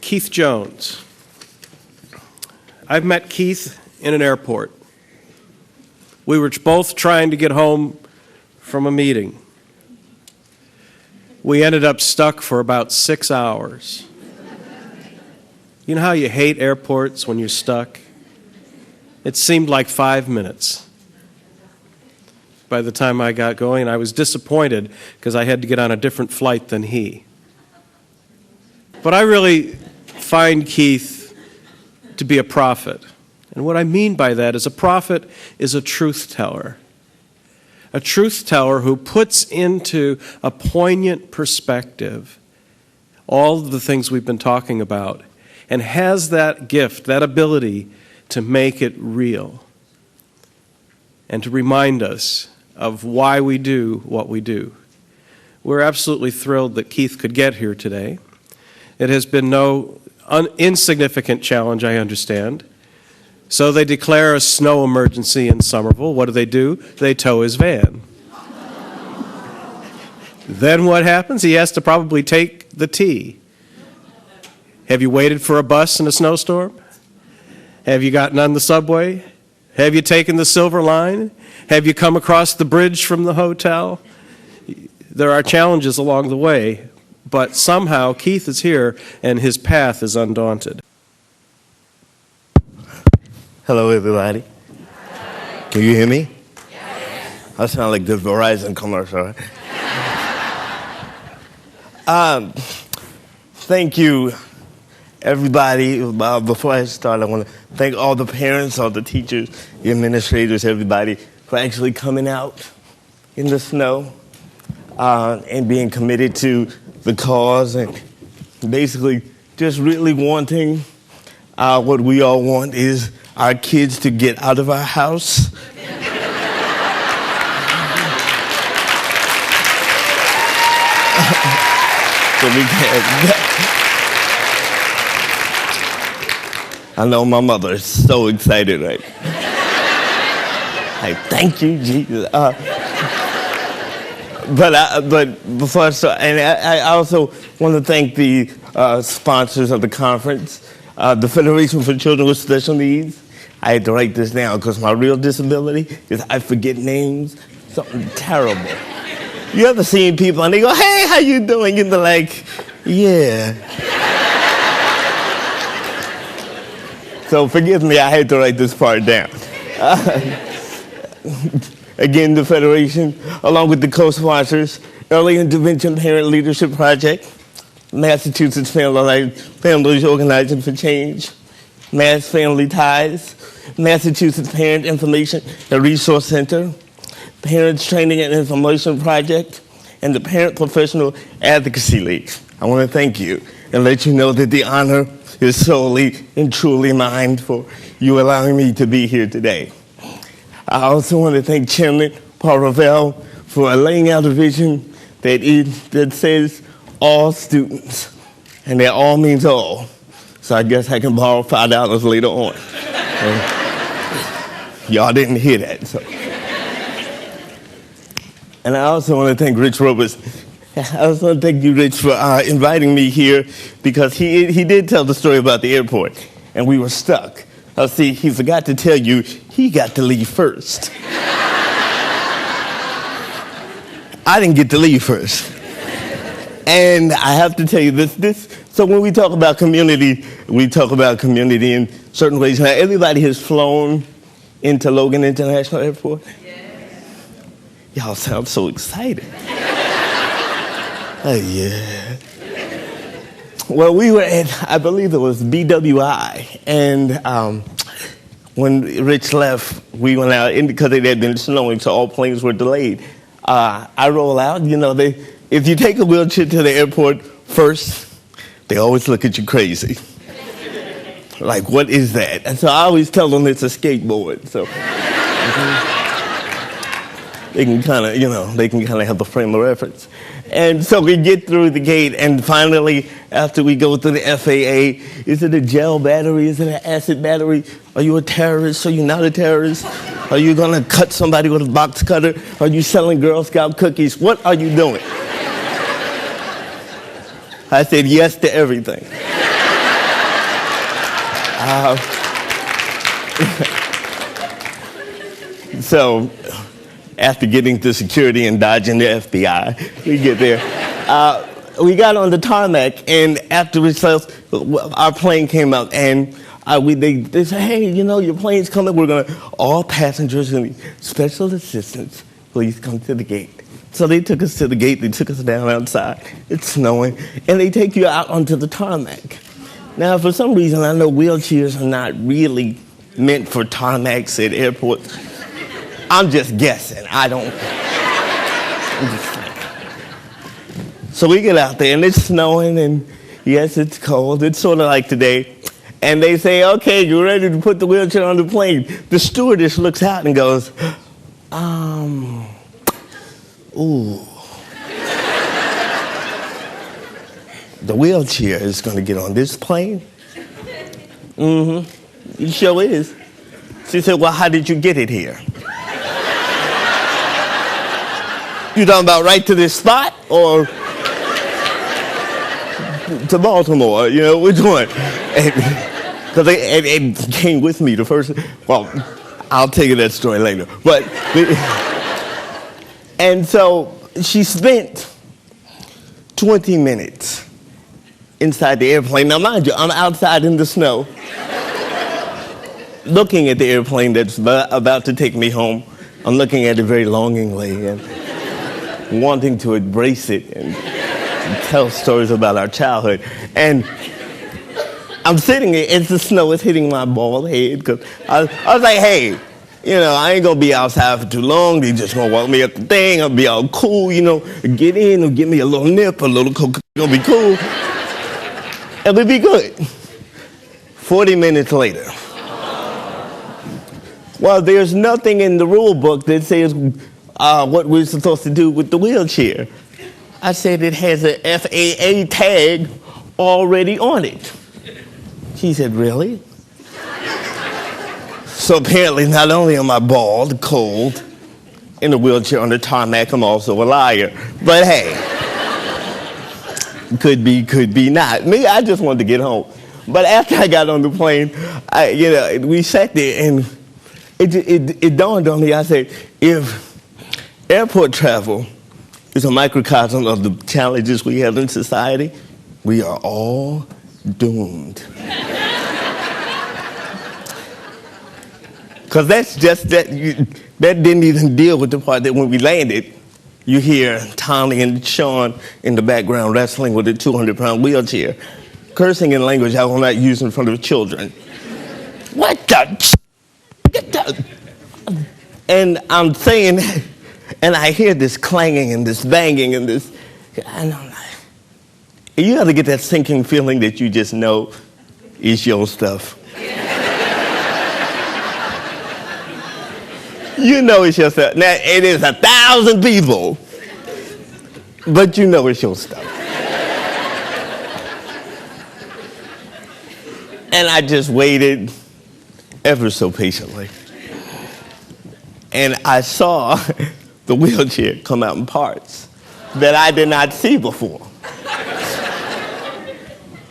Keith Jones. I've met Keith in an airport. We were both trying to get home from a meeting. We ended up stuck for about 6 hours. You know how you hate airports when you're stuck? It seemed like 5 minutes. By the time I got going, I was disappointed because I had to get on a different flight than he. But I really find Keith to be a prophet. And what I mean by that is a prophet is a truth teller. A truth teller who puts into a poignant perspective all of the things we've been talking about and has that gift, that ability to make it real and to remind us of why we do what we do. We're absolutely thrilled that Keith could get here today. It has been no insignificant challenge, I understand. So they declare a snow emergency in Somerville. What do? They tow his van. Then what happens? He has to probably take the T. Have you waited for a bus in a snowstorm? Have you gotten on the subway? Have you taken the Silver Line? Have you come across the bridge from the hotel? There are challenges along the way, but somehow Keith is here and his path is undaunted. Hello, everybody. Hi. Can you hear me? Yes. I sound like the Verizon commercial. Thank you, everybody. Before I start, I want to thank all the parents, all the teachers, the administrators, everybody for actually coming out in the snow and being committed to the cause and basically just really wanting what we all want is our kids to get out of our house. So we can. I know my mother is so excited, right? Like, thank you, Jesus. But before I start, and I also want to thank the sponsors of the conference, the Federation for Children with Special Needs. I had to write this down because my real disability is I forget names, something terrible. You ever seen people and they go, hey, how you doing? And they're like, yeah. So forgive me, I had to write this part down. Again, the Federation, along with the co-sponsors, Early Intervention Parent Leadership Project, Massachusetts Families Organizing for Change, Mass Family Ties, Massachusetts Parent Information and Resource Center, Parents Training and Information Project, and the Parent Professional Advocacy League. I want to thank you and let you know that the honor is solely and truly mine for you allowing me to be here today. I also want to thank Chairman Paul Ravel for laying out a vision that says all students, and that all means all. So I guess I can borrow $5 later on. Y'all didn't hear that. So. And I also want to thank Rich Roberts. I also want to thank you, Rich, for inviting me here because he did tell the story about the airport, and we were stuck. See, he forgot to tell you he got to leave first. I didn't get to leave first. And I have to tell you so when we talk about community, we talk about community in certain ways. Now, everybody has flown into Logan International Airport? Yes. Y'all sound so excited. Oh, yeah. Well, we were at, I believe it was BWI, and when Rich left, we went out, and because it had been snowing, so all planes were delayed. I roll out, if you take a wheelchair to the airport first, they always look at you crazy. Like, what is that? And so I always tell them it's a skateboard, so they can kind of have the frame of reference. And so we get through the gate, and finally, after we go through the FAA, is it a gel battery? Is it an acid battery? Are you a terrorist? Are you not a terrorist? Are you going to cut somebody with a box cutter? Are you selling Girl Scout cookies? What are you doing? I said yes to everything. So, after getting through security and dodging the FBI, we get there. We got on the tarmac, and after our plane came out, and they said, hey, you know, your plane's coming. All passengers and special assistants, please come to the gate. So they took us to the gate. They took us down outside. It's snowing, and they take you out onto the tarmac. Now, for some reason, I know wheelchairs are not really meant for tarmacs at airports. I'm just guessing. I'm just saying. So we get out there, and it's snowing, and yes, it's cold. It's sort of like today. And they say, okay, you're ready to put the wheelchair on the plane. The stewardess looks out and goes, ooh. The wheelchair is going to get on this plane? Mm-hmm. It sure is. She said, well, how did you get it here? You talking about right to this spot or to Baltimore? You know, which one? Because it came with me the first. Well, I'll tell you that story later. But and so she spent 20 minutes inside the airplane. Now, mind you, I'm outside in the snow, looking at the airplane that's about to take me home. I'm looking at it very longingly and wanting to embrace it and tell stories about our childhood. And I'm sitting there, and the snow is hitting my bald head, because I was like, hey, you know, I ain't gonna be outside for too long. They just gonna walk me up the thing. I'll be all cool, you know, get in and give me a little nip, a little coke, gonna be cool. It'll be good. 40 minutes later. Well, there's nothing in the rule book that says what we're supposed to do with the wheelchair. I said it has a FAA tag already on it. She said, really? So apparently not only am I bald, cold, in a wheelchair on the tarmac, I'm also a liar. But hey, could be not. Me, I just wanted to get home. But after I got on the plane, we sat there, and it dawned on me. I said, if airport travel is a microcosm of the challenges we have in society, we are all doomed. Because that's just that didn't even deal with the part that when we landed, you hear Tommy and Sean in the background wrestling with a 200-pound wheelchair, cursing in language I will not use in front of children. What the? And I'm saying, and I hear this clanging and this banging and this, and I'm like, you have to get that sinking feeling that you just know is your stuff. You know it's your stuff. Now, it is 1,000 people, but you know it's your stuff. And I just waited ever so patiently. And I saw the wheelchair come out in parts that I did not see before.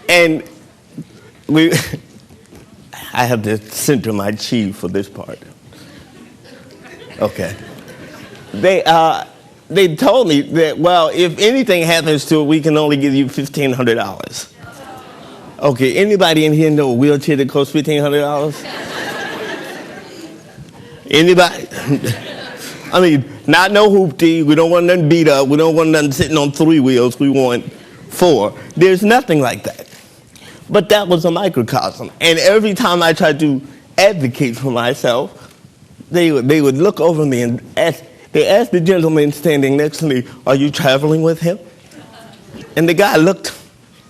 And I have to center my chi for this part. Okay. They told me that, well, if anything happens to it, we can only give you $1,500. Okay, anybody in here know a wheelchair that costs $1,500? Anybody? I mean, not no hoopty. We don't want nothing beat up. We don't want nothing sitting on 3 wheels. We want 4. There's nothing like that. But that was a microcosm. And every time I tried to advocate for myself, they would look over me and ask the gentleman standing next to me, are you traveling with him? And the guy looked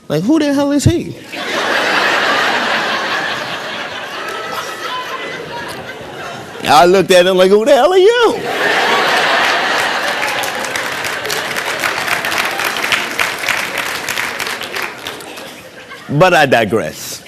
like, who the hell is he? I looked at him like, who the hell are you? But I digress.